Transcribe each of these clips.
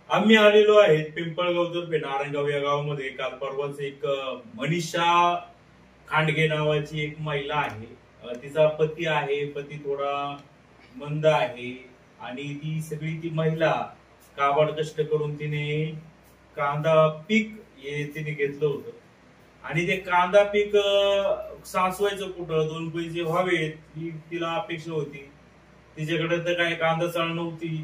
आम्ही आलेलो आहेत पिंपळगाव तर्फे नारायणगाव या गावामध्ये. काल परवाच एक मनीषा खांडगे नावाची एक महिला आहे. तिचा पती आहे, पती थोडा मंद आहे आणि ती सगळी ती महिला काबाड कष्ट करून तिने कांदा पीक हे तिने घेतलं होतं आणि ते कांदा पीक साचवायचं कुठं, 2 पैसे व्हावेत ही तिला अपेक्षा होती. तिच्याकडे तर काही कांदा चाळ नव्हती.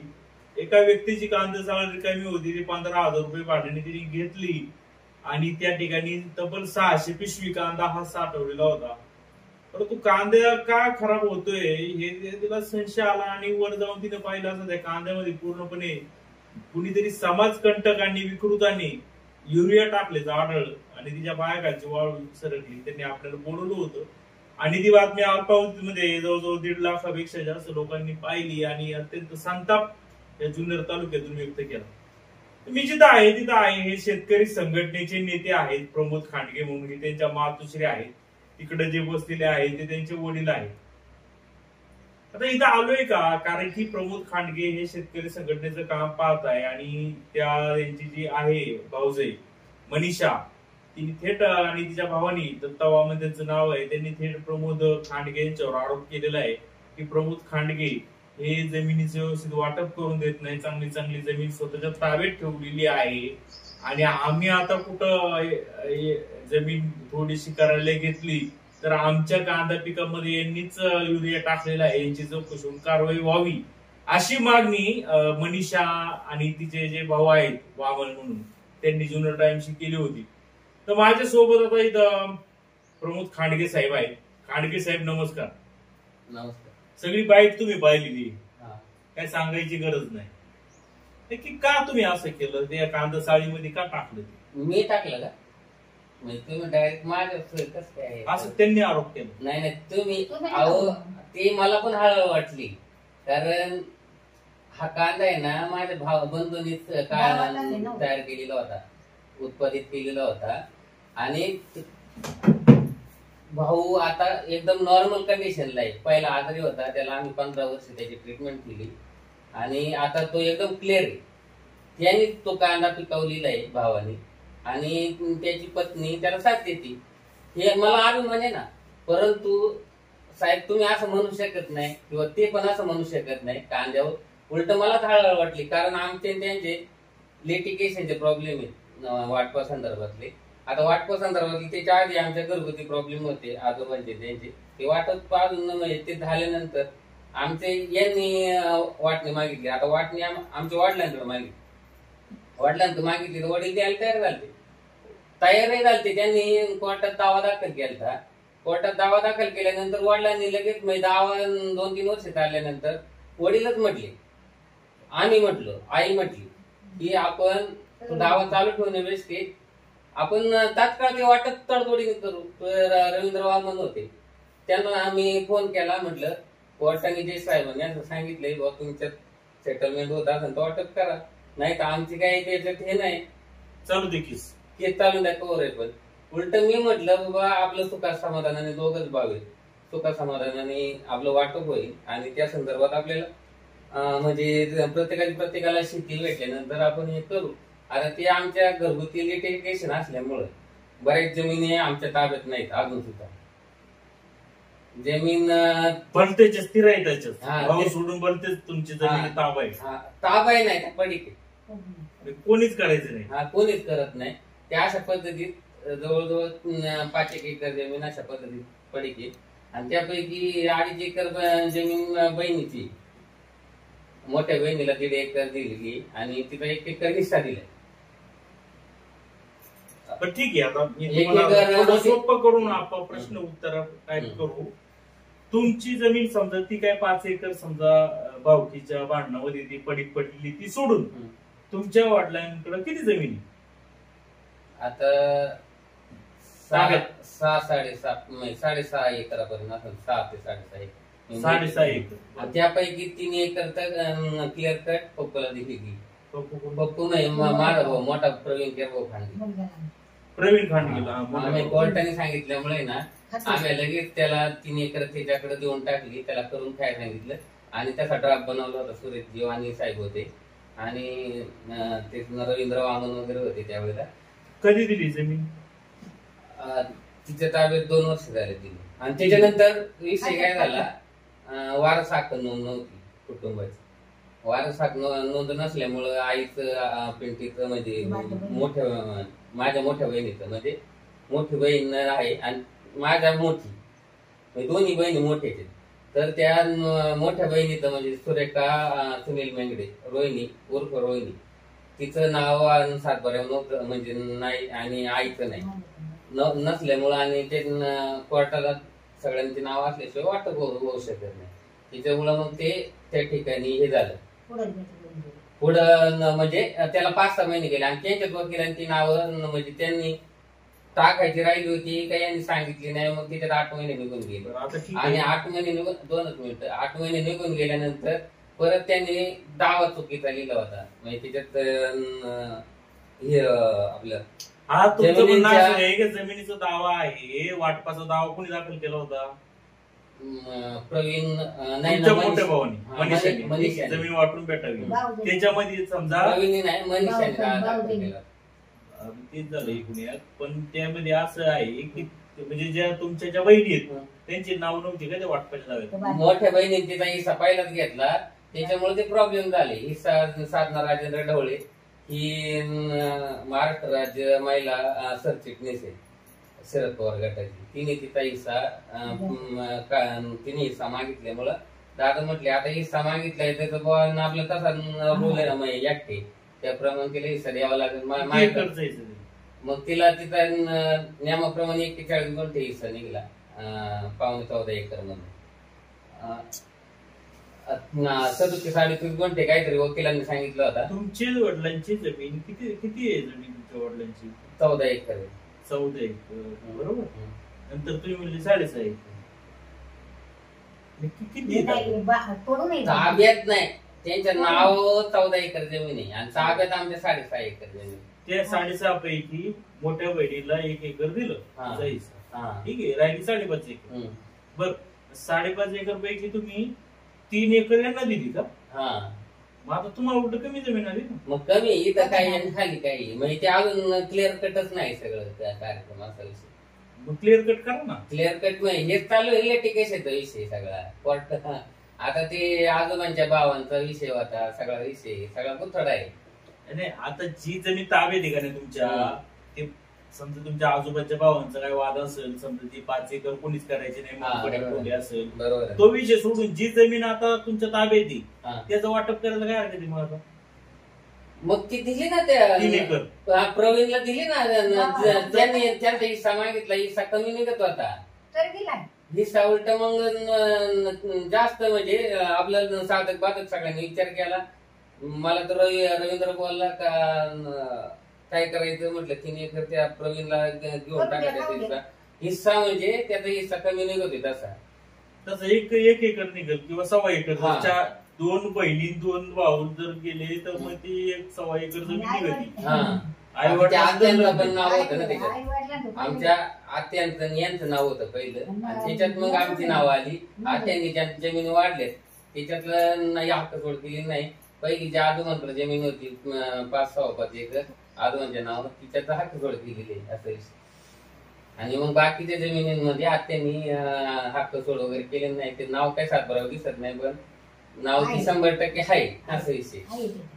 एका व्यक्तीची कांदा चाळ रिकामी होती, ती 15,000 रुपये भाड्याने तिने घेतली आणि त्या ठिकाणी तब्बल 600 पिशवी कांदा हा साठवलेला होता. परंतु कांदा का खराब होतोय हे तिला संशय आला आणि वर जाऊन तिने पाहिलं असं त्या कांद्यामध्ये पूर्णपणे कुणीतरी समाजकंटकांनी विकृतांनी युरिया टाकल्याचं आढळलं आणि तिच्या पायाखालची वाळू सरकली. त्यांनी आपल्याला बोलवलं होतं आणि ती बातमी अल्पावधीमध्ये जवळजवळ 1.5 लाखापेक्षा जास्त लोकांनी पाहिली आणि अत्यंत संताप या जुन्नर तालुक्यातून व्यक्त केला. मी जिथं आहे तिथं आहे, हे शेतकरी संघटनेचे नेते आहेत. प्रमोद खांडगे म्हणून हे त्यांच्या मातोश्री आहेत. तिकडे जे बसलेले आहेत ते त्यांचे वडील आहेत. आता इथं आलोय का कारण की प्रमोद खांडगे हे शेतकरी संघटनेचं काम पाहत आहे आणि त्यांची जी आहे भाऊजाई मनीषा, तिने थेट आणि तिच्या भावानी दत्ता वामन त्यांचं नाव आहे, त्यांनी थेट प्रमोद खांडगे यांच्यावर आरोप केलेला आहे की प्रमोद खांडगे हे जमिनीचं व्यवस्थित वाटप करून देत नाही. चांगली चांगली जमीन स्वतःच्या ताब्यात ठेवलेली आहे आणि आम्ही आता कुठं जमीन थोडीशी करायला घेतली तर आमच्या कांदा पिकामध्ये यांनीच युरिया टाकलेला आहे, यांची चौकशी होऊन कारवाई व्हावी अशी मागणी मनीषा आणि तिचे जे भाऊ आहेत वामन म्हणून त्यांनी जुन्नर टाइम्सशी केली होती. तर माझ्या सोबत आता इथं प्रमोद खांडगे साहेब आहेत. खांडगे साहेब नमस्कार. नमस्कार. सगळी बाईट तुम्ही पाहिलेली, काय सांगायची गरज नाही की का तुम्ही असं केलं, त्या कांदा साळीमध्ये का टाकलं? मी टाकलं का? तुम्ही डायरेक्ट माझ्या कसं काय असं त्यांनी आरोप केला? नाही नाही, तुम्ही अहो ते मला पण हळहळ वाटली कारण हा कांदा आहे ना माझ्या भाव बंधूंनीच तयार केलेला होता, उत्पादित केलेला होता आणि भाऊ आता एकदम नॉर्मल कंडिशनला आहे. पहिला आजारी होता, त्याला आम्ही 15 वर्ष त्याची ट्रीटमेंट केली आणि आता तो एकदम क्लिअर आहे. त्याने तो कांदा पिकवलेला आहे भावाने आणि त्याची पत्नी त्याला साथ देते, हे मला अभिमान आहे ना. परंतु साहेब तुम्ही असं म्हणू शकत नाही किंवा ते पण असं म्हणू शकत नाही कांद्यावर. उलट मला हळहळ वाटली कारण आमचे त्यांचे लिटिगेशनचे प्रॉब्लेम आहेत वाटपा संदर्भातले. आता वाटपा संदर्भातले त्याच्या आधी आमच्या घरगुती प्रॉब्लेम होते आजोबांचे, त्यांचे ते वाटप पाजून म्हणजे ते झाल्यानंतर आमचे यांनी वाटणी मागितली. आता वाटणी आमच्या वडिलांकडे मागितली, वडिलांकडे मागितली तर वडील द्यायला तयारही झालते. त्यांनी कोर्टात दावा दाखल केला. कोर्टात दावा दाखल केल्यानंतर वडिलांनी लगेच दावा 2-3 वर्ष चालल्यानंतर वडीलच म्हटले, आम्ही म्हटलो, आई म्हटली की आपण दावा चालू ठेवणे बेस्ट आहे, आपण तात्काळ ते वाटप तडजोडीने करू. रवींद्र वामन होते, त्यांना आम्ही फोन केला, म्हटलं कोर्टाने जे साहेबांनी यांना सांगितलंय बाबा तुमच्यात सेटलमेंट होत असेल तर वाटप करा, नाही तर आमची काही त्याच्यात हे नाही, चालू दे केस चालू द्या कवर आहे. पण उलट मी म्हटलं बाबा आपलं सुखा समाधानाने दोघच भावे, सुखा समाधानाने आपलं वाटप होईल आणि त्या संदर्भात आपल्याला म्हणजे प्रत्येकाला शेती भेटल्यानंतर आपण हे करू. आता ते आमच्या घरगुती लिटिगेशन असल्यामुळं बऱ्याच जमिनी आमच्या ताब्यात नाहीत अजून सुद्धा. जमीन बनतेच स्थिर आहे, त्याच्यात सोडून बनतेच तुमची जमीन ताबा आहे. ताबा आहे नाही पडीक कोणीच करायचं नाही. कोणीच करत नाही. त्या अशा पद्धतीत जवळजवळ 5 एकर जमीन अशा पद्धतीत पडीक आहे आणि त्यापैकी 2.5 एकर जमीन बहिणीची, मोठ्या बहिणीला 1.5 एकर दिलेली आणि तिथं 1 एकर हिस्सा दिलाय. पण ठीक आहे, आता सोपं करून आपण प्रश्न उत्तर काय करू. तुमची जमीन समजा ती काय 5 एकर समजा भावकीच्या भांडणामध्ये ती पडीक पडलेली, ती सोडून तुमच्या वडिलांकडे किती जमीन? आता 6.5 एकरापर्यंत असेल, 6 ते 6.5 एकर. त्यापैकी 3 एकर तर क्लिअर कट पप्पूला दिली. पप्पू नाही, माझा भाऊ मोठा प्रवीण खांडगेला आम्ही कोर्टाने सांगितल्यामुळे ना आम्ही लगेच त्याला 3 एकर त्याच्याकडे देऊन टाकली, त्याला करून खायला सांगितलं आणि त्याचा ड्राफ्ट बनवला होता. सुरेश जीव आणि साहेब होते आणि ते रवींद्र वामन वगैरे होते त्यावेळेला. कधी दिली जमीन? तिच्या ताब्यात 2 वर्ष झाले तिने. आणि त्याच्यानंतर विषय काय झाला, वारस हक्क नोंद नव्हती कुटुंबाची. वारस हक्क नोंद नसल्यामुळं आईचं पिंटीचं म्हणजे माझ्या मोठ्या बहिणीचं म्हणजे मोठी बहीण आहे आणि माझ्या मोठी, दोन्ही बहिणी मोठ्याचे. तर त्या मोठ्या बहिणीचं म्हणजे सुरेखा सुनील मेंगडे, रोहिणी उर्फ रोहिणी, तिचं नाव सातबाऱ्यावर नव्हतं म्हणजे नाही, आणि आईचं नाही नसल्यामुळं, आणि ते कोर्टाला सगळ्यांची नाव असल्याशिवाय वाटप होऊ शकत नाही. त्याच्यामुळं मग ते त्या ठिकाणी हे झालं. पुढं म्हणजे त्याला 5-6 महिने गेले आणि त्यांच्याच वकिलांची नावं म्हणजे त्यांनी टाकायची राहिली होती, काही यांनी सांगितली नाही. मग त्याच्यात 8 महिने निघून गेले आणि 8 महिने निघून 2 मिनिटं 8 महिने निघून गेल्यानंतर परत त्यांनी दावा चुकीचा लिहिला होता. म्हणजे त्याच्यात हे आपलं जमिनीचा दावा आहे, वाटपाचा दावा कोणी दाखल केला होता? प्रवीण नाही, मोठ्या भावानी मनीषाने जमीन वाटून भेटावी. त्याच्यामध्ये समजा प्रवीण नाही, मनीषाने दाखल केला. तेच झालं एकूण. पण त्यामध्ये असं आहे की म्हणजे ज्या तुमच्या ज्या बहिणी आहेत त्यांची नाव नव्हती का त्या वाटपाच्या दाव्यात? मोठ्या बहिणींची हिस्सा पहिलाच घेतला, त्याच्यामुळे ते प्रॉब्लेम झाले. हिस्सा साधना राजेंद्र ढवळे ही महाराष्ट्र राज्य महिला सरचिटणीस आहे शरद पवार गटाची. तिने तिचा हिस्सा तिने हिस्सा मागितल्यामुळं दादा म्हटले आता हिस्सा मागितलाय तर आपलं तसा रूल आहे एकटे, त्याप्रमाणे तिला हिस्सा द्यावा लागेल. मग तिला तिचा नियमाप्रमाणे 41 गुंठे हिस्सा निघाला 14.25 एकर मध्ये. 37-38 गुंठे काहीतरी वकिलांनी सांगितलं होता. तुमची वडिलांची जमीन किती आहे? जमीन तुमच्या वडिलांची 14 एकर आहे. 14 एकर, बरोबर. नंतर तुम्ही म्हणले 6.5 एकर. किती ताब्यात नाही, त्यांच्या नाव 14 एकर जमीन आहे आणि ताब्यात आमच्या 6.5 एकर जमीन. त्या 6.5 पैकी मोठ्या बहिणीला 1 एकर दिलं, ठीक आहे, राहिली 5.5 एकर. बर, 5.5 एकर पैकी तुम्ही 3 एकर यांना दिली का? मग आता तुम्हाला उलट कमी जमीन आली ना? मग कमी इथं काही खाली काही म्हणजे ते अजून क्लिअर कटच नाही सगळं कार्यक्रम असा विषय. मग क्लिअर कट करा ना. क्लिअर कट हे चालू लिटिगेशनचा विषय सगळा कोर्ट. आता ते आजोबांच्या भावांचा विषय होता, सगळा विषय सगळा गुथड आहे. नाही, आता जी जमीन ताब्यात आहे का नाही तुमच्या, ते समजा तुमच्या आजोबाच्या भावांचा काही वाद असेल, समजा ती 5 एकर कोणीच करायची नाही असेल, तो विषय सोडून जी जमीन आता तुमच्या ताब्यात आहे त्याचं वाटप करायला काय हरकत आहे? मग आता मग ती दिली ना त्या 3 एकर प्रवीणला दिली ना, त्यांनी त्यांचा हिस्सा मागितला, हिस्सा कमी निघत होता हिस्सा उलट मग जास्त म्हणजे आपल्याला साधक बाधक सगळ्यांनी विचार केला. मला तर रवींद्र बोलला का काय करायचं, म्हटलं 3 एकर त्या प्रवीणला घेऊन टाकायचा हिस्सा म्हणजे त्याचा हिस्सा कमी निघत होते तसं 1 एकर निघत किंवा 1.25 एकर. 2 बहिणी 2 भाऊ जर गेले तर मग ती 1.25 एकर जमीन निघते. आत्यांचं पण नाव होतं ना त्याच्यात, आमच्या आत्यांचं यांचं नाव होतं पहिलं आणि त्याच्यात मग आमची नाव आली. आत्यांनी ज्या जमीन वाढल्यात त्याच्यातलं नाही हक्क सोड केली नाही. पहिली ज्या आजोबांकडे जमीन होती 5-6 एकर आजोबांच्या नावावर तिच्याचा हक्क सोड केलेली असं विषय. आणि मग बाकीच्या जमिनींमध्ये आत्यांनी हक्क सोड वगैरे केले नाही. ते नाव काय सातबारावर दिसत नाही, पण नाव ती 100% आहे असं विषय.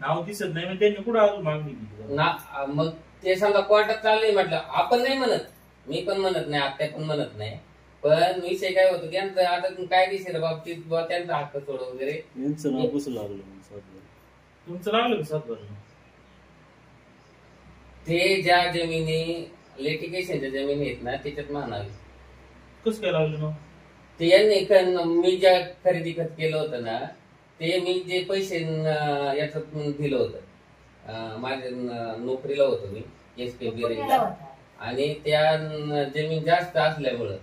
नाव दिसत नाही म्हणजे त्यांनी कुठं अजून मागणी केली मग ते समजा कोर्टात चाललंय म्हटलं, आपण नाही म्हणत, मी पण म्हणत नाही, आत्या पण म्हणत नाही, पण विषय काय होतो त्यांचं आता कायदेशीर बाबतीत त्यांचा हक्क सोड वगैरे नाव कसं लागलं? तुमचं लागलं सातबार? ते ज्या जमिनी लिटिगेशनच्या जमिनी आहेत ना त्याच्यात म्हणावी. कसं काय लागलं ना? ते यांनी मी ज्या खरेदी खत केलं होतं ना, ते मी जे पैसे याच दिलं होतं, माझ्या नोकरीला होतो मी SPB आणि त्या जमीन जास्त असल्यामुळं,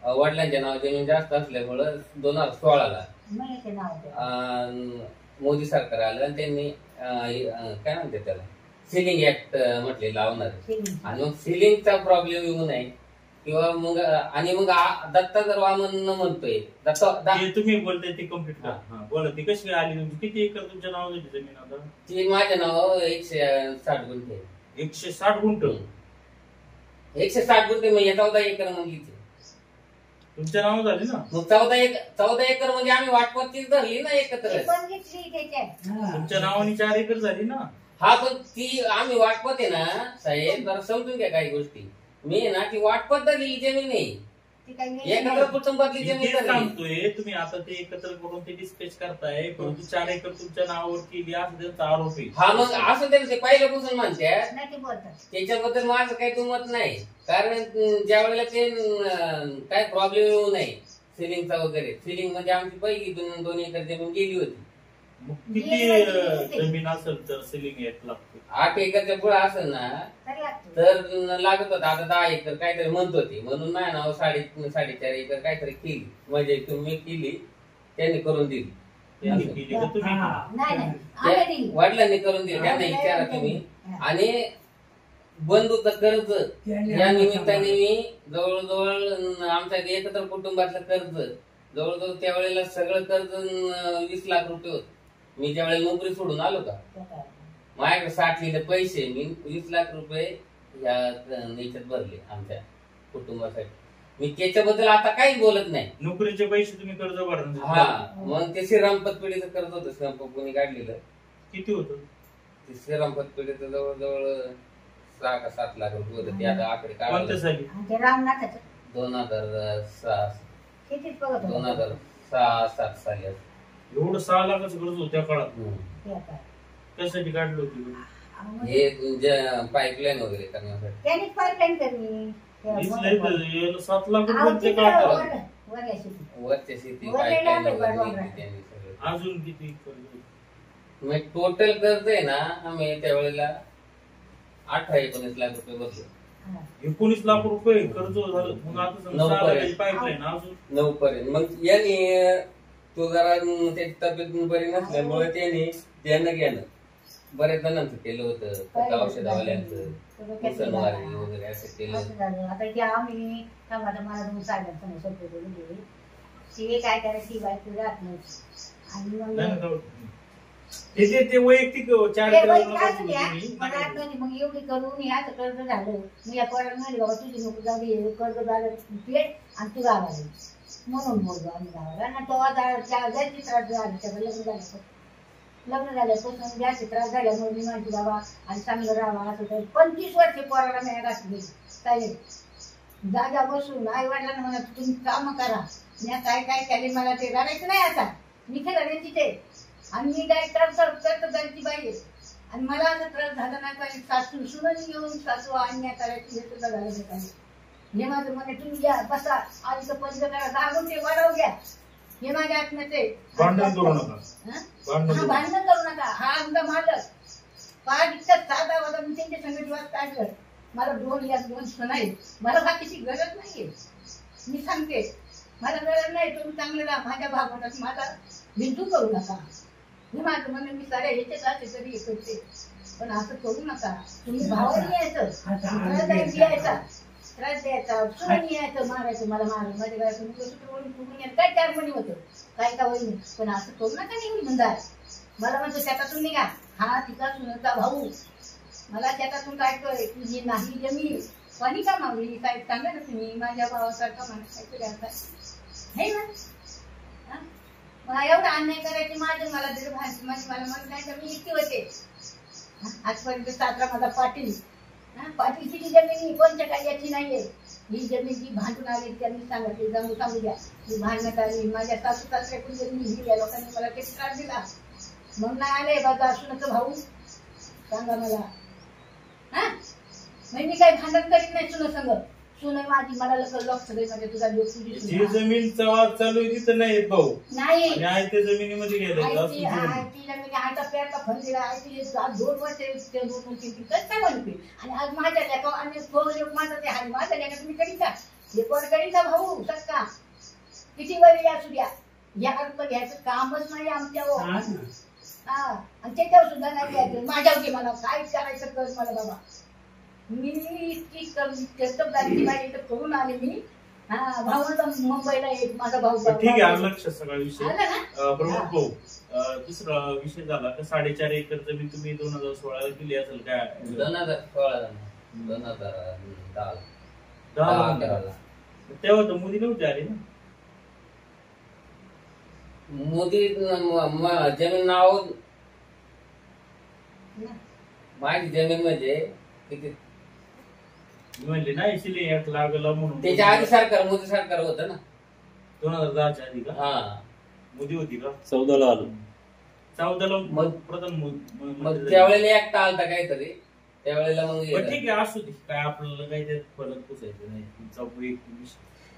वडिलांच्या नाव जमीन जास्त असल्यामुळं 2016ला मोदी सरकार आलं आणि त्यांनी काय म्हणते त्याला सिलिंग ऍक्ट म्हटले लावणार. आणि मग सिलिंगचा प्रॉब्लेम येऊ नये किंवा मग आणि मग दत्तात्रय वामन म्हणतोय तुम्ही बोलताय ते कम्प्लीट करा. बोला ती कशी काय आली तुमची? किती एकर तुमच्या नावाची जमीन आता? ती माझ्या नावावर 160 गुंठे. 160 गुंठ? 160 गुंठे म्हणजे 14 एकर म्हणली तुमच्या नाव झाली ना. मग 14 एकर म्हणजे आम्ही वाटपत्ती धरली ना एकत्र. तुमच्या नावाने 4 एकर झाली ना. हा पण ती आम्ही वाटपत आहे ना साहेब, जरा समजून घ्या काही गोष्टी. मी ना ती वाटपत धरली जमीन आहे, एकत्र कुटुंबातली जमीन सांगतोय. तुम्ही आता ते एकत्र करून ते डिस्पॅच करताय, परंतु 4 एकर तुमच्या नावावर केली असं त्यांचा आरोप आहे. हा मग असं ते पहिल्यापासून म्हणतात, त्याच्याबद्दल माझं काही दुमत नाही. कारण ज्या वेळेला ते काय प्रॉब्लेम येऊ नये सिलिंगचा वगैरे, सिलिंग म्हणजे आमची पहिली 2 एकर जमीन गेली होती. किती जमीन असेल तर सिलिंग 1 लागते? 8 एकरच्या पुढे असेल ना तर लागत होता. आता 10 एकर काहीतरी म्हणत होते, म्हणून माझ्या नाव 4.5 एकर काहीतरी केली. म्हणजे तुम्ही केली, त्यांनी करून दिली. वडिलांनी करून दिली, त्यांना विचारा तुम्ही. आणि बंधूचं कर्ज या निमित्ताने मी जवळजवळ आमच्या एकत्र कुटुंबातलं कर्ज जवळजवळ त्यावेळेला सगळं कर्ज 20 लाख रुपये होत. मी ज्या वेळेला नोकरी सोडून आलो का, माझ्याकडे साठलेले पैसे मी 20 लाख रुपये याच्यात भरले आमच्या कुटुंबासाठी. मी त्याच्याबद्दल आता काही बोलत नाही. नोकरीचे पैसे तुम्ही कर्ज भरणार? हा, मग ते श्रीराम पतपेढीचं कर्ज होतं, श्रीराम पप्पूने काढलेलं. किती होतं ते? श्रीराम पतपेढीचं जवळजवळ 6 का 7 लाख रुपये होतं. ते आता आकडे काढले 2006-7 साली. एवढं 6 लाखाचं कर्ज होतं त्या काळात? त्यासाठी काढलं होतं हे पाईपलाईन वगैरे करण्यासाठी. 7 लाख रुपये काढतात. वरच्या शेती पाईपलाईन वगैरे. अजून किती कर्ज? मग टोटल कर्ज आहे ना, आम्ही त्यावेळेला 18-19 लाख रुपये भरले. 19 लाख रुपये कर्ज झालं. मग आता पाईपलाईन अजून 9 पर्यंत. मग यांनी तो जरा त्याची तब्येत बरी नसल्यामुळे त्यांनी घेणं बऱ्याच जणांचं केलं होतं, औषधावाल्यांचं सणवारी वगैरे असं केलं होतं. आता आम्ही मला 2 साड्या ती काय करायची बायको राहत नाही. आणि मग ते वैयक्तिक 4 मग एवढी करून ह्याच कर्ज झालं. मी या पोराला म्हणले बाबा तुझी नको जाऊ, कर्ज झालं पेट आणि तू गावाला म्हणून बोललो आम्ही गावाला ना. तेव्हा जायची त्रास झाला. लग्न झाल्यापासून जास्त त्रास झाल्यामुळे मी म्हणते बाबा आणि चांगलं राहावा असं तर 25 वर्षे पोराला मी घातली. साहेब जागा बसून आई वडिलांना म्हणत तुम्ही काम करा. मी काय काय केले मला ते करायचं नाही. आता मी खेळले तिथे आणि मी काय करतो जायची बाई. आणि मला असं त्रास झाला नाही पाहिजे. सासू सुनच येऊन सासू अन्याय करायची हे सुद्धा झालं नाही पाहिजे. हे माझं म्हणे तुम्ही या बसा आईचं पंच करा, जागून ते वाढवू घ्या. हे माझ्या आत्म्याचे भांडण करू नका. भांडण करू नका. हा आमचा मालक फार इतका साधा होता. मी त्यांच्या संगत दिवस काढलं. मला 2 सण आहेत. मला बाकीची गरज नाहीये. मी सांगते मला गरज नाही. तुम्ही चांगलं राहा माझ्या भागात. माझा बिंदू करू नका. मी माझं म्हणून मी साऱ्या ह्याच्यात असते तरी करते, पण असं करू नका. तुम्ही भावाने यायचं, त्रास द्यायचा, सुरून यायचं, मारायचं. मला मारायचं माझ्या घरात फुगून यायचं. काय 4 महिने होतं काय का वहिनी, पण असं करू नका. निघून म्हणतात मला म्हणतो शेतातून निघा. हा तिचा सुनता भाऊ मला शेतातून काढतोय. तुझी नाही जमीन पाणी का मागली साहेब सांगा ना तुम्ही. माझ्या भावासारखा माणूस काहीतरी असा हे ना. मला एवढा अन्याय करायचे माझं मला मला म्हणत नाही तर मी एकटी होते. आजपर्यंत 7 माझा पाटील पाटीलची जी जमीन कोणत्या काही याची नाहीये. ही जमीन जी भांडून आली त्यांनी सांगितली जमू सांगू द्या. मी भांडण्यात आली. माझ्या सासू सासऱ्याकडून जमीन दिली. लोकांनी मला किती त्रास दिला. मग नाही आले बाबा सुनाचं भाऊ सांगा मला. हा मग मी काही भांडण करीत नाही सुन संग. सुन माझी मला लक्ष दे म्हणजे तुझा जी जमीन चालू आहे तिथं नाही भाऊ नाही. त्या जमिनीमध्ये गेला ती जमीन आयचा पेरचा फंदिला आयची 2 वर्ष काय म्हणते. आणि आज माझ्या लेखा आणि माझं ते आहे माझ्या लेखा तुम्ही करीत का. हे कोण करीत का भाऊ सक्का किती वेळ असू द्या. या अर्थ घ्यायचं कामच नाही आमच्यावर. हा आणि त्याच्यावर सुद्धा नाही घ्यायचं. माझ्यावर मला काय करायचं कर मला बाबा. मी इतकी कर्तबगारी पाहिजे तर करून आले मी. हा भावाचा मुंबईला एक माझा भाऊ ठीक आहे, आलं लक्षात सगळा विषय. आला ना? प्रमुख भाऊ, दुसरा विषय झाला तर 4.5 एकर जमीन तुम्ही 2016 दिली असेल काय? 2016 2010 तेव्हा तर मोदी नव्हते आले ना. मोदी जमीन नाव माझी जमीन म्हणजे किती म्हणले नाही सिलिंग लागला म्हणून. त्याच्या आधी सरकार मोदी सरकार होतं ना 2010च्या आधी का? हा मोदी होती का? 14ला आलो. 14ला मग प्रधान मग त्यावेळेला एक आलता काहीतरी त्यावेळेला मग ठीक आहे, असू दे, काय आपल्याला काही त्यात फरक पुसायचं नाही.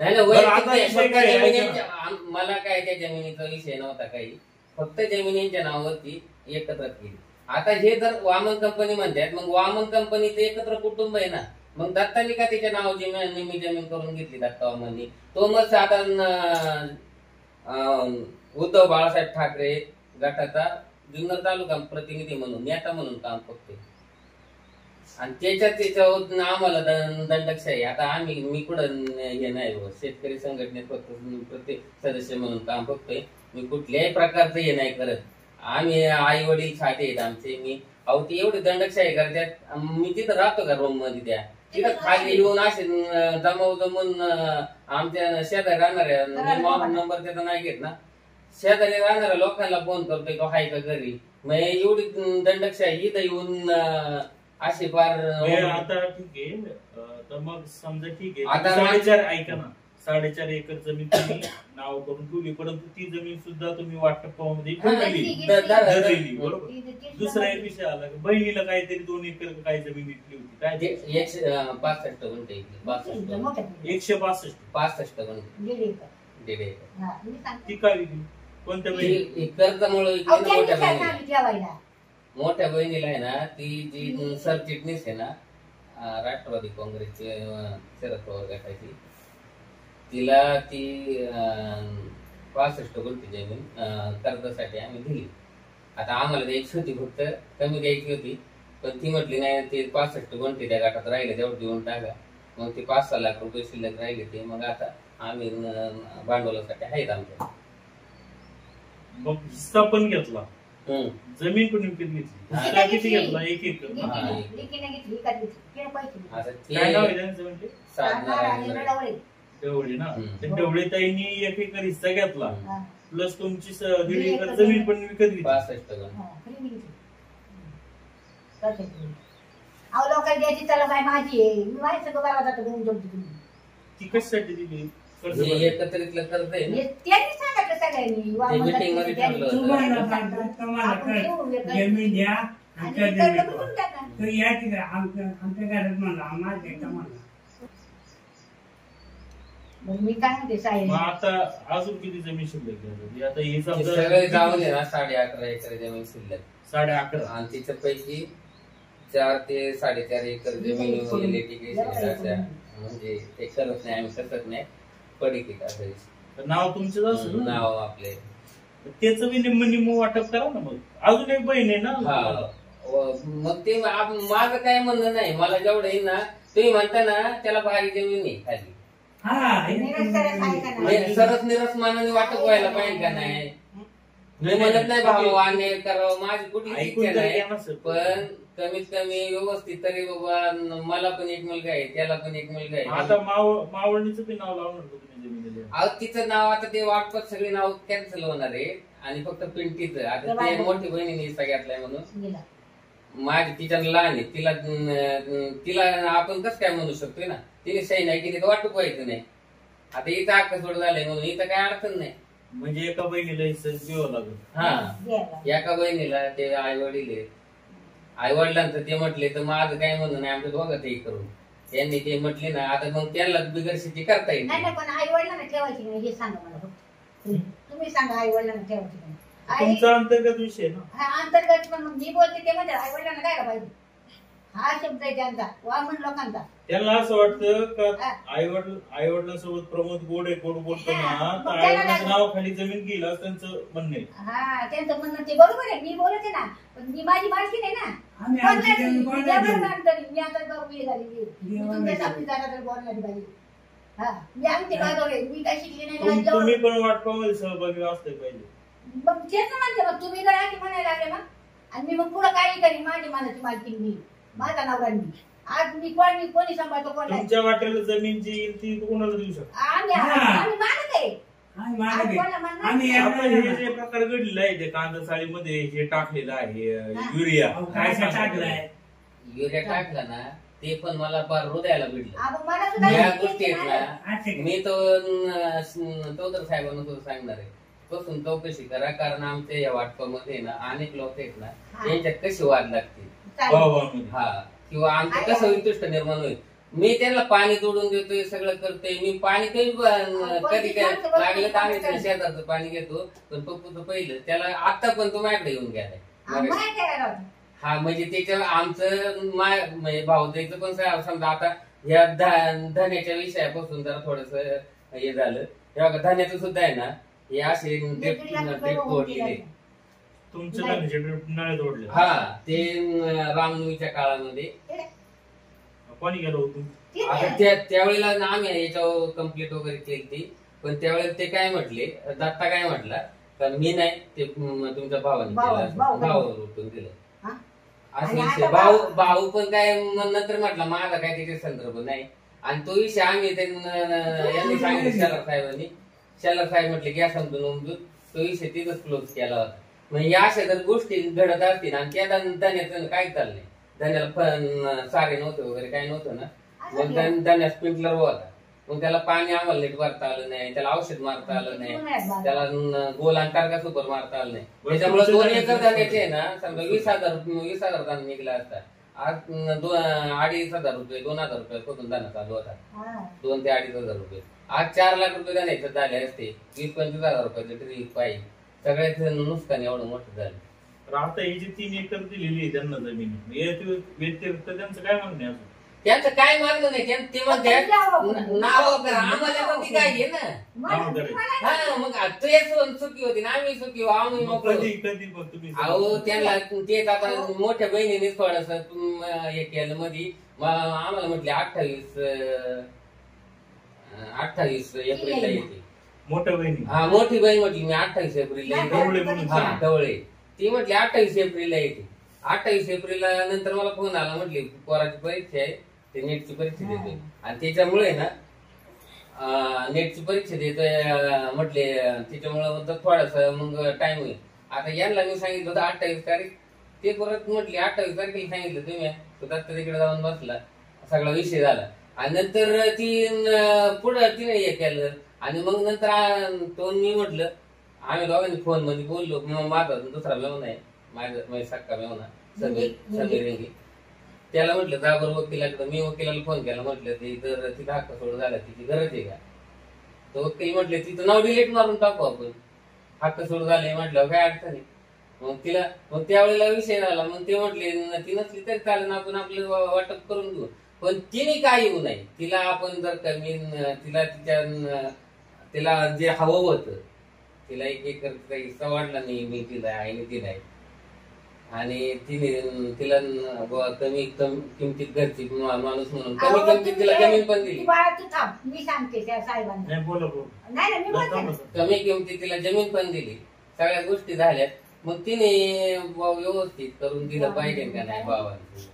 नाही ना बरं, आता वैयक्तिक विषय फक्त काय आहे? जमिनीच्या मला काय त्या जमिनीचा विषय नव्हता काही, फक्त जमिनीच्या नावावरती एकत्र केली. आता हे जर वामन कंपनी म्हणतात, मग वामन कंपनीचं एकत्र कुटुंब आहे ना, मग दत्तानी का त्याच्या नावाची निम्मी जमीन करून घेतली दत्ता वामननी. तो मग साधारण उद्धव बाळासाहेब ठाकरे गटाचा जुन्नर तालुका प्रतिनिधी म्हणून नेता म्हणून काम करतोय. आणि त्याच्यावर आम्हाला दंडकशाही. आता मी कुठं हे नाही, शेतकरी संघटनेत फक्त प्रत्येक सदस्य म्हणून काम करतोय. मी कुठल्याही प्रकारचं हे नाही करत. आम्ही आई वडील साठे आहेत आमचे. मी अहो ते एवढे दंडकशाही करतात. मी तिथं राहतो का रूम मध्ये त्या तिथं खाली येऊन असे जमवून आमच्या शेजारी राहणाऱ्या नंबर त्याचा नाही घेत ना, शेजारी राहणाऱ्या लोकांना फोन करतोय तो हाय का घरी. मग एवढी दंडकशाही इथं येऊन अशी फार. आता ठीक आहे, तर मग समजा ठीक आहे, आता 4.5 ऐका ना, 4.5 एकर जमीन तुम्ही नाव करून ठेवली, परंतु ती जमीन सुद्धा तुम्मी वाटपामध्ये धरलेली, बरोबर. दुसरा एक विषय आला की बहिणीला काहीतरी 2 एकर काही जमीन विकली होती, काय 165 गुंठे 165 गुंठे 1.5 एकर. ती काय विकली? कोणत्या बहिणी? कर्जामुळे मोठ्या बहिणीला आहे ना, ती जी सरचिटणीस आहे ना राष्ट्रवादी काँग्रेसचे शरद पवार गटाची, तिला ती 65 गुंठे जमीन कर्जासाठी आम्ही दिली. आता आम्हाला द्यायची होती, फक्त कमी द्यायची होती, पण ती म्हटली नाही ते 65 गुंठे त्या गटात राहिले तेवढं देऊन टाका. मग ते 5-6 लाख रुपये शिल्लक राहिले ते. मग आता आम्ही भांडवलासाठी आहेत आमच्या. मग हिस्सा पण घेतला, जमीन पण विकत घेतली. किती घेतला? 1 एकर. काय नाव आहे त्यांचं म्हणजे? ढवळे ना. ढवळे ताईंनी 1 एकर हिस्सा घेतला, प्लस तुमची 1.5 एकर जमीन पण विकत घेतली. 65 अहो लोकांनी द्यायची त्याला काय माझी आहे, मी माहिती सगळं बघा जातो. ती कशासाठी दिली? एकत्रितलं कर्ज आहे त्यांनी सांगितलं सगळ्यांनी मीटिंग मध्ये ठरलं जमीन द्या आमच्या या तिकडे आमच्या घरात म्हणला आम्हाला म्हणला. मी काय म्हणते साहेब, आता अजून किती जमीन शिल्लक आहे? आता हे सगळे जाऊन ना 11.5 एकर जमीन शिल्लक. 11.5 आणि त्याच्यापैकी 4 ते 4.5 एकर जमीन लिटिगेशन म्हणजे ते करत नाही, आम्ही करत नाही. पडीक नाव तुमचं असेल, नाव आपले त्याचं बी निम्म वाटप करा ना. मग अजून एक बहीण आहे ना. मग ते माझं काय म्हणणं नाही, मला जेवढं येईल ना तुम्ही म्हणता ना त्याला भारी जमीन आहे खाली. सरस निरस मानाने वाटप व्हायला पाहिजे का नाही? मी म्हणत नाही भाऊ अन्याय करावं, माझी कुठली इच्छा नाही, पण कमीत कमी व्यवस्थित तरी बाबा मला पण एक मुलगा आहे, त्याला पण एक मुलगा आहे. आता मावळणीचं बी नाव लावणार तुम्ही जमिनीला? तिचं नाव आता ते वाटपात सगळे नाव कॅन्सल होणार आहे आणि फक्त पिंटीचं. आता ते मोठी बहिणीने हिस्सा घेतलाय म्हणून माझी तिच्या लहान आहे, तिला आपण कसं काय म्हणू शकतोय ना, तिने सही नाही केली तर वाटप व्हायचं नाही. आता इथं अक्का सोड झालंय म्हणून इथं काय अडचण नाही. म्हणजे एका बहिणीला हिस्सा द्यावं लागेल. हा, एका बहिणीला ते आई वडील आहेत, आई वडिलांचं ते म्हटले तर माझं काय म्हणणं नाही, आमच्या दोघातही करून त्यांनी ते म्हटले ना. आता मग त्यांना बिगर शेती करता येईल. पण आई वडिलांना ठेवायची नाही हे सांगा मला फक्त. तुम्ही सांगा आई वडिलांना ठेवायची नाही. तुमचा अंतर्गत विषय ना. अंतर्गत पण मी बोलते ते म्हणजे आई वडिलांना काय पाहिजे, हा शब्द आहे त्यांचा, वामन लोकांचा. त्यांना असं वाटतं का आई वडिलांसोबत प्रमोद गोड आहे, गोड बोलतो ना, तर आई वडिलांचं नाव खाली जमीन घेईल असं त्यांचं म्हणणं आहे. हा, त्यांचं म्हणणं ते बरोबर आहे, मी बोलते ना, पण मी माझी मालकी नाही ना. मी आता बाबू झालेली आहे. तुमच्या सामने जागा बोलणारी बाई. हा मी आमचे गाजवले, मी काय शिकले नाही. तुम्ही पण वाटपामध्ये सहभागी असले पाहिजे. मग तेच म्हणते, मग तुम्ही जर आधी म्हणायला लागले ना, आणि मी मग पुढं काही करीन. माझी मनाची मालकी मी, माझा नवरा मी. आज मी कोणी सांभाळतो कोणाला. तुमच्या वाटेला जमीन जी येईल ती कोणाला देऊ शकतो. आम्ही मानत आहे. आपण हे जे प्रकार घडलेला आहे ते कांदा साळीमध्ये हे टाकलेलं आहे युरिया, काय टाकलाय? युरिया टाकला ना, ते पण मला फार हृदयाला भिडलं. या गोष्टी आहेत ना, मी तो तर साहेबांना तो सांगणार आहे, पासून चौकशी करा. कारण आमच्या या वाटपामध्ये ना अनेक लोक आहेत ना, यांच्यात कशी वाद लागतील हा, किंवा आमचं कसं उत्कृष्ट निर्माण होईल. मी त्यांना पाणी जोडून देतोय, सगळं करतोय. मी पाणी कधी काय लागलं तर आम्ही शेताचं पाणी घेतो. पण पप्पूचं पहिलं त्याला आता पण तो माझ्याकडे येऊन गेलाय. हा म्हणजे त्याच्या आमचं म्हणजे भाऊजाईचं पण समजा आता या धान्याच्या विषयापासून जरा थोडस हे झालं. तेव्हा धान्याचं सुद्धा आहे ना, हे असे ड्रिप तोडलेले. तुमच्या धान्याचे ड्रिप नळ तोडले? हा, ते रामनवमीच्या काळामध्ये. कोणी गेलो होतो? आता त्यावेळेला आम्ही याच्यावर कंप्लीट वगैरे केली ती. पण त्यावेळेला ते काय म्हटले, दत्ता काय म्हटला, तर मी नाही, ते तुमच्या भावाने भावावर उठून दिलं. असं भाऊ पण काय नंतर म्हटला, माझा काय त्याचे संदर्भ नाही. आणि तो विषय आम्ही यांनी सांगितलं शेलार साहेबांनी. शेलार साहेब म्हटले घ्या समजून उमजून, तो विषय तिथंच क्लोज केला होता. म्हणजे या अशा जर गोष्टी घडत असतील आणि त्या धान्याचं काय चाललंय, धान्याला सारे नव्हते वगैरे काय नव्हतं ना, मग धान्यात स्प्रिंकलर होता. मग त्याला पाणी आम्हाला नीट मारता आलं नाही, त्याला औषध मारता आलं नाही, त्याला गोल आणि टारका सुपर मारता आलं नाही. त्याच्यामुळे 2 एकर धान्याचे आहे ना, समजा 20,000 धान्य निघला असता. आज 2,500 रुपये 2,000 रुपये कुठून धान्य चालू होता. 2 ते 2,500 रुपये. आज 4 लाख रुपये धान्याचे झाले असते. 20-25,000 रुपयाचे ट्रीप पाहिजे. सगळ्याच नुकसान एवढं मोठं झालं. आता ही जी 3 एकर दिलेली आहे त्यांना जमीन, व्यतिरिक्त त्यांचं काय म्हणणे असून? त्यांचं काय मागणं नाही. ते म्हणतात नाव करा, आम्हाला पण ती काय आहे ना. हा, मग तू सुखी होती ना, आम्ही सुखी हो, आम्ही अहो त्यांना तेच आता मोठ्या बहिणीने थोडस हे केलं मध्ये. आम्हाला म्हटले 28 एप्रिलला येते मोठ्या बहिणी. हा, मोठी बहीण म्हटली मी 28 एप्रिलला येते. हा, ढवळे. ती म्हटली 28 एप्रिलला येते. 28 एप्रिलला नंतर मला फोन आला, म्हटली पोराची परीक्षा आहे, ते नेटची परीक्षा देतोय आणि त्याच्यामुळे ना नेटची परीक्षा देतोय म्हटले, त्याच्यामुळे थोडासा मग टाइम होईल. आता यांना मी सांगितलं होतं 28 तारीख, ते परत म्हटले 28 तारखेला सांगितलं तुम्ही, दत्ता तिकडे जाऊन बसला, सगळा विषय झाला. आणि नंतर ती पुढं तिने हे केलं. आणि मग नंतर तो मी म्हटलं, आम्ही दोघांनी फोन मध्ये बोललो. माझा दुसरा मेवना आहे, माझा सक्का मेवना समीर रेंगे, त्याला म्हटलं जा बरोबर वकिलाकडे. मी वकिलाला फोन केला, म्हटलं तर तिथं हक्क सोड झाला, तिची गरज आहे का? तो वकील म्हटले तिथं नाव डिलीट मारून टाकू आपण, हक्क सोड झाले म्हटलं काय अडचण नाही. मग त्यावेळेला विषय झाला. मग ते म्हटले ती नसली तरी चालेल, आपण आपलं वाटप करून घेऊ. पण तिने काय येऊ नये, तिला आपण जर कमी तिला जे हवं होतं, तिला 1 एकर हिस्सा वाढला नाही, मी तिला आईने दिलाय. आणि तिला कमी किमतीत घरची माणूस म्हणून कमी किमतीत तिला जमीन पण दिली. मी सांगते त्या साहेबांना, कमी किमतीत तिला जमीन पण दिली. सगळ्या गोष्टी झाल्यात. मग तिने व्यवस्थित करून दिलं पाहिजे का नाही भावांनी,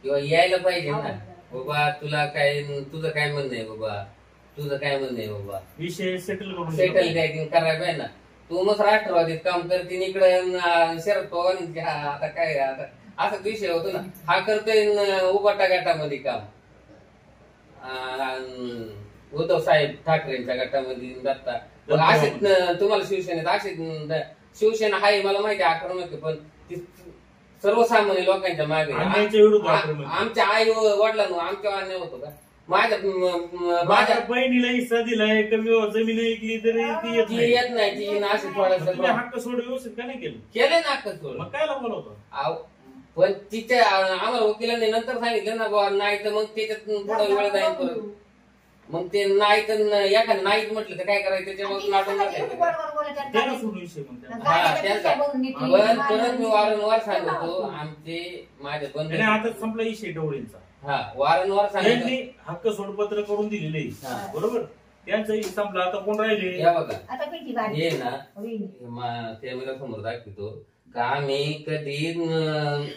किंवा यायला पाहिजे ना बाबा, तुला काय, तुझं काय म्हणणं आहे बाबा, तुझं काय म्हणणं आहे बाबा, विषय सेटल काय करायला पाहिजे ना. तू मग राष्ट्रवादीत काम करते, इकडे शरद पवार आता काय आता असाच विषय होतो ना. हा करतोय उभाटा गटामध्ये काम, उद्धव साहेब ठाकरेंच्या गटामध्ये दत्ता. असे तुम्हाला शिवसेनेत असे शिवसेना आहे मला माहिती आक्रमक, पण सर्वसामान्य लोकांच्या मागे आमच्या आई वडिलांना आमच्या अन्याय होतो का? माझ्या बहिणीला हिस्सा दिलाय, कमी जमीन ऐकली तरी ती येत नाही. ती असे थोडासा हक्क सोड व्यवस्थित का नाही केलं ना हक्क सोड, मग काय बोलवतो. पण तिच्या आम्हाला वकिलांनी नंतर सांगितलं ना बाबा, नाही तर मग त्याच्यात थोडा वेळ जाईल परत. मग ते नाही तर एखादं नाहीच म्हटलं तर काय करायचं, त्याच्यावर नाटून बोलत आहेत. त्याला सोडून विषय म्हणतात. गाड्याच्या त्यांचा. पिशव्या भरून नेतील. पण परत मी वारंवार सांगतो आमचे माझे बंधू आणि आता संपला विषय ढवळींचा. हा वारंवार सांगतो त्यांनी हक्क सोडपत्र करून दिलेले हा. बरोबर, त्यांचं संपलं. आता कोण राहिले? या बघा आता पिठी गाडी हे ना होईल. कॅमेरा समोर दाखवतो का आम्ही कधी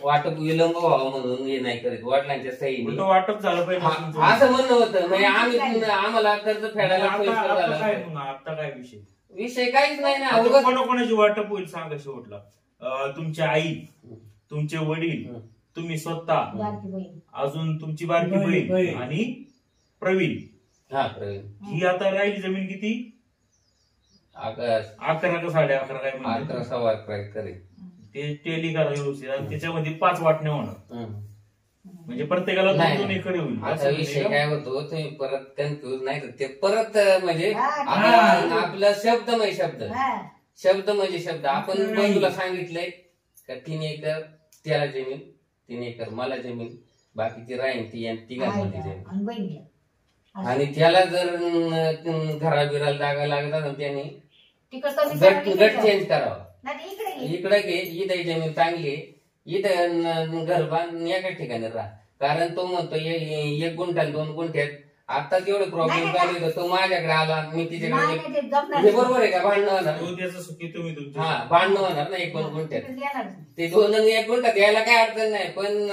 वाटप विलंब व्हावा म्हणून हे नाही करीत वडिलांच्या सहीने उलटं वाटप झालं पाहिजे तुमचं. असं म्हणणं होतं म्हणजे आम्ही आम्हाला कर्ज फेडायला आता सोयीस्कर आता झालं. काय मग, आता काय विषय? विषय काहीच नाही ना आता उगाच- कोणाकोणाची वाटप होईल सांगा शेवटला. तुमची आई, तुमचे वडील, तुम्ही स्वतः, बारकी बहीण. अजून तुमची बारकी बहीण. बहीण आणि प्रवीण. हा प्रवीण ही आता राहिली जमीन किती? 11 का 11.5 काय म्हणतात? 11 सव्वा 11 करेल. ते टेली करा व्यवस्थित आणि त्याच्यामध्ये 5 वाटणे होणार, हम्म. म्हणजे प्रत्येकाला नाही. 2 एकर होईल. आता असं विषय नाही काय होतो तुम्ही परत कन्फ्युज नाही तर ते परत म्हणजे हा, आपलं शब्दमय शब्द हा. शब्द म्हणजे शब्द आपण नाही. बंधूला सांगितलंय का 3 एकर त्याला जमीन, 3 एकर मला जमीन, बाकीची राहीन ती आणि तिघांमध्ये जमीन. आणि बहिणीला. असं. आणि त्याला जर घराबिराला जागा लागत असेल त्याने तिकडं कमी करा, गट इकडे गट करा. चेंज करावा. नाही तर इकडे घे. इकडे घे इथं जमीन चांगली आहे, इथं घर बांध एका ठिकाणी राहा. कारण तो म्हणतो 1 गुंठ्यात 2 गुंठ्यात आता तेवढे प्रॉब्लेम नाही, चालू होतो. तो माझ्याकडे आला मी नाही, तिच्याकडे नाही, ते जमणार हे नाही. बरोबर आहे का भांडणं होणार? तो त्याचं सुखी तुम्ही तुमच्या. हा भांडणं होणार ना 1-2 गुंठ्यात. तिकडे येणार नाही. ते 2 आणि 1 गुंठ्यात यायला काय अडचण नाही पण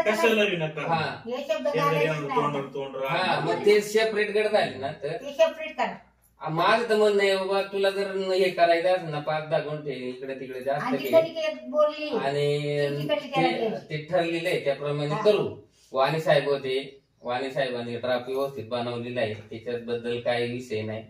कशाला विनाकारण? हा हे शब्द शेजारी घालायचे आणून नाही. तोंडावर तोंड हा राहा. मग ते सेपरेट गड झाले ना तर ते सेपरेट करा. माझं तर म्हणणं आहे बाबा तुला जर हे करायचं असेल ना 5-10 गुंठे इकडे तिकडे जास्त आणि घे तिकडे ते बोलली आणि तिकडे त्याला ते ठरलेलं आहे त्याप्रमाणे हा. करू. वाणी साहेब होते, वाणी साहेबांनी ड्राफ्ट व्यवस्थित बनवलेला आहे त्याच्याबद्दल काही विषय नाही.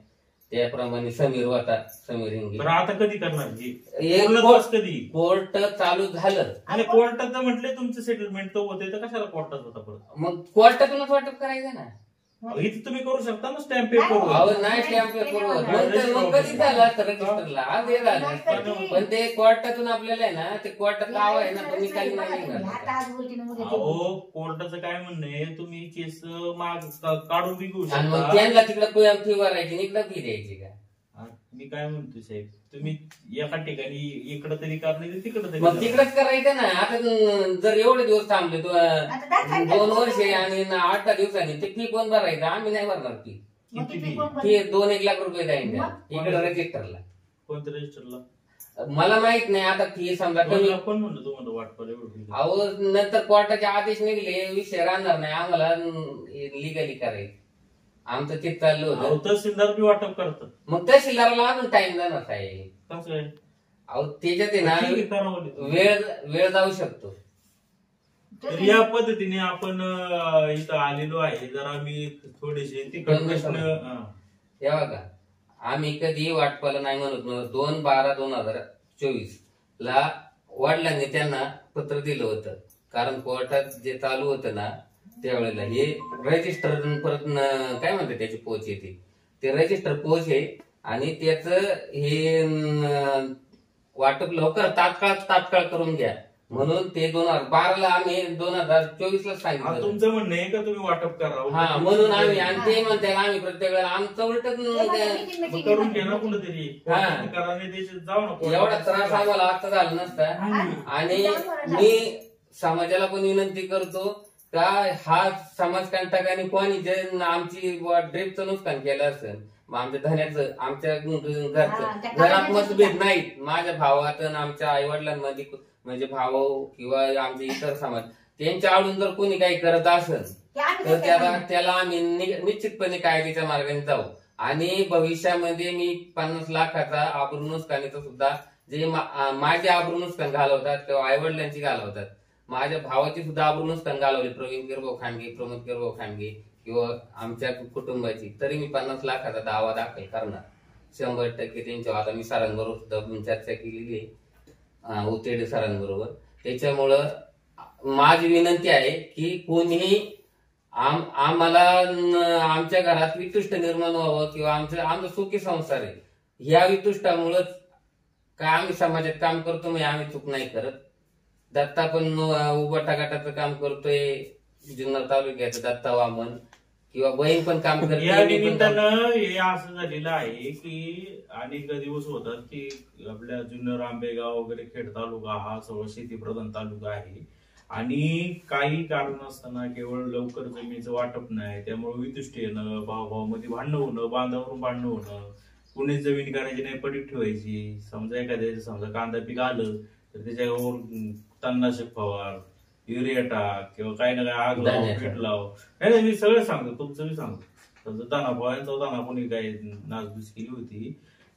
त्याप्रमाणे समीर होता, समीर हिंगे. बरं आता कधी करणार ही? एक पूर्ण दिवस कधी? कोर्ट चालू झालं आणि कोर्टात म्हटले तुमचं सेटलमेंट तर होते, तर कशाला कोर्टात होता परत? मग कोर्टातूनच वाटप करायचं ना. इथे तुम्ही करू शकता ना स्टॅम्प नाही, पेपर. अहो नाही स्टॅम्प पेपर होत. नंतर मग कधी झालं असतं रजिस्टरला आज हे झालं असतं. पण ते कोर्टातून आपल्याला आहे ना ते कोर्टात नाव आहे ना पण निकाली नाही निघणार. आता आज बोलते ना उद्या ते. अहो कोर्टाचं काय म्हणणं आहे, तुम्ही केस माग काढून बी घेऊ आणि मग शकता. त्यांना तिकडे फी भरायची आणि इकडे फी द्यायची का? मी काय म्हणतो साहेब, तुम्ही एका ठिकाणी इकडं तरी करणार तिकडं तरी मग करा. तिकडेच करायचं ना. आता जर एवढे दिवस थांबले आता दाखवा. 2 वर्ष आणि 8-10 दिवसांनी ते फी पण भरायचं. आम्ही नाही भरणार फी. मग किती किती fee? कोण फी 2-1 लाख रुपये जाईल मग? इकडे रजिस्टरला. कोणत्या रजिस्टरला? मला माहित नाही आता फी समजा कमी. कोण म्हणलं तुम्हाला वाटपाला एवढं? अहो नंतर कोर्टाचे आदेश निघले विषय राहणार नाही आम्हाला लिगली करायचं. आमचं ते चाललं अहो, होतं. तहसीलदार बी वाटप करतात. मग तहसीलदाराला अजून टाइम जाणार आहे. कसं आहे? अहो त्याच्यात आहे ना ठीक आहे, करावं लागेल. वेळ जाऊ शकतो. तर या पद्धतीने आपण इथं आलेलो आहे. जरा मी थोडेसे तिकड प्रश्न हे बघा आम्ही कधी वाटपाला नाही म्हणत नव्हतो. 2/12/2024 ला वडिलांनी त्यांना पत्र दिलं होतं. कारण कोर्टात जे चालू होतं ना त्यावेळेला हे रजिस्टर परत काय म्हणतात त्याची पोच येते ते रजिस्टर पोच आहे आणि त्याच हे वाटप लवकर तात्काळ करून घ्या म्हणून ते 2012 आम्ही 2024 सांगितलं. तुमचं म्हणणं आहे का तुम्ही वाटप करा? हा म्हणून आम्ही आणि ते म्हणते आम्ही प्रत्येक वेळेला आमचं उलटच मग करून घ्या ना कुठेतरी. हा. कराने देशात जाऊ ना. एवढा त्रास आम्हाला आता झाला नसता. आणि मी समाजाला पण विनंती करतो का हा समाजकंटकाने कोणी जे आमची ड्रीपचं नुकसान केलं असेल मग आमच्या धन्याचं आमच्या घरात मतभेद नाहीत. माझ्या भावात आणि आमच्या आई वडिलांमध्ये म्हणजे भाऊ किंवा आमचे इतर समाज त्यांच्या आवडून जर कोणी काही करत असेल तर त्याला आम्ही निश्चितपणे कायद्याच्या मार्गाने जाऊ. आणि भविष्यामध्ये मी 50 लाखाचा आबरू नुकसानीचा सुद्धा जे माझे आबरू नुकसान घालवतात किंवा आई वडिलांची घालवतात माझ्या भावाची सुद्धा आबरू नुकसान घालवली प्रवीण गिरभाऊ खांडगे प्रमोद गिरभाऊ खांडगे किंवा आमच्या कुटुंबाची तरी मी 50 लाखाचा दावा दाखल करणार 100% त्यांच्यावर. आता मी सरांबरोबर सुद्धा चर्चा केलेली आहे उतेडे सरांबरोबर. त्याच्यामुळं माझी विनंती आहे की कोणीही आम्हाला आमच्या घरात वितुष्ट निर्माण व्हावं किंवा आमचं सुखी संसार आहे ह्या वितुष्टामुळंच काय आम्ही समाजात काम करतो म्हणजे आम्ही चूक नाही करत. दत्ता पण उभाटा गटाचं काम करतोय जुन्नर तालुक्याचं दत्ता वामन किंवा बहीण पण काम करते, या मी पण काम- निमित्तानं हे असं झालेलं आहे की अनेक दिवस होतात की आपल्या जुन्नर आंबेगाव वगैरे खेड तालुका हा सर्व शेतीप्रधान तालुका आहे आणि काही कारण असताना केवळ लवकर जमिनीचं वाटप नाही, त्यामुळे वितुष्ट येणं, भावामध्ये भांडणं होणं, बांधावरून भांडणं होणं, कोणी जमीन करायची नाही, पडीत ठेवायची. समजा एखाद्या समजा कांदा पीक आलं तर त्याच्यावर तणनाशक फवार, युरिया टाक किंवा काही ना काही आग लाव, धान्याचं. पेट लाव. नाही मी सगळं सांगतो, तुमचं मी सांगतो. समजा दाना पोळ्यांचा दाना कोणी काही नासधूस केली होती,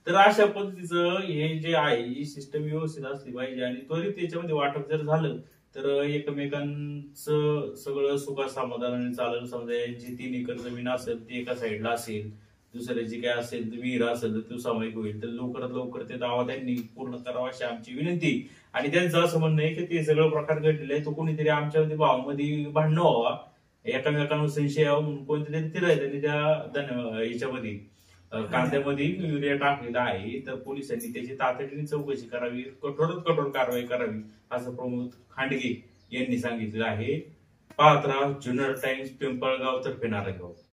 तर अशा पद्धतीचं हे जे आहे ही सिस्टम व्यवस्थित असली पाहिजे आणि त्वरित त्याच्यामध्ये वाटप जर झालं तर एकमेकांचं सगळं सुखा समाधानाने चालेल. समजा यांची 3 एकर जमीन असेल ती एका साईडला असेल, दुसऱ्याची काय असेल तर विहीर असेल तर तो सामायिक होईल, तर लवकरात लवकर ते दावा त्यांनी पूर्ण करावा अशी आमची विनंती. आणि त्यांचं असं म्हणणं आहे की ते सगळं प्रकार घडलेले आहे, तो कोणीतरी आमच्यामध्ये भावामध्ये भांडणं व्हावा, एकामेकांवर संशय यावा म्हणून कोणत्या तरी त्यांनी त्या याच्यामध्ये कांद्यामध्ये युरिया टाकलेला आहे. तर पोलिसांनी त्याची तातडीने चौकशी करावी, कठोरात कठोर कारवाई करावी असं प्रमोद खांडगे यांनी सांगितलं आहे. पाहत राहा जुन्नर टाइम्स, पिंपळगाव तर्फे नारायणगाव.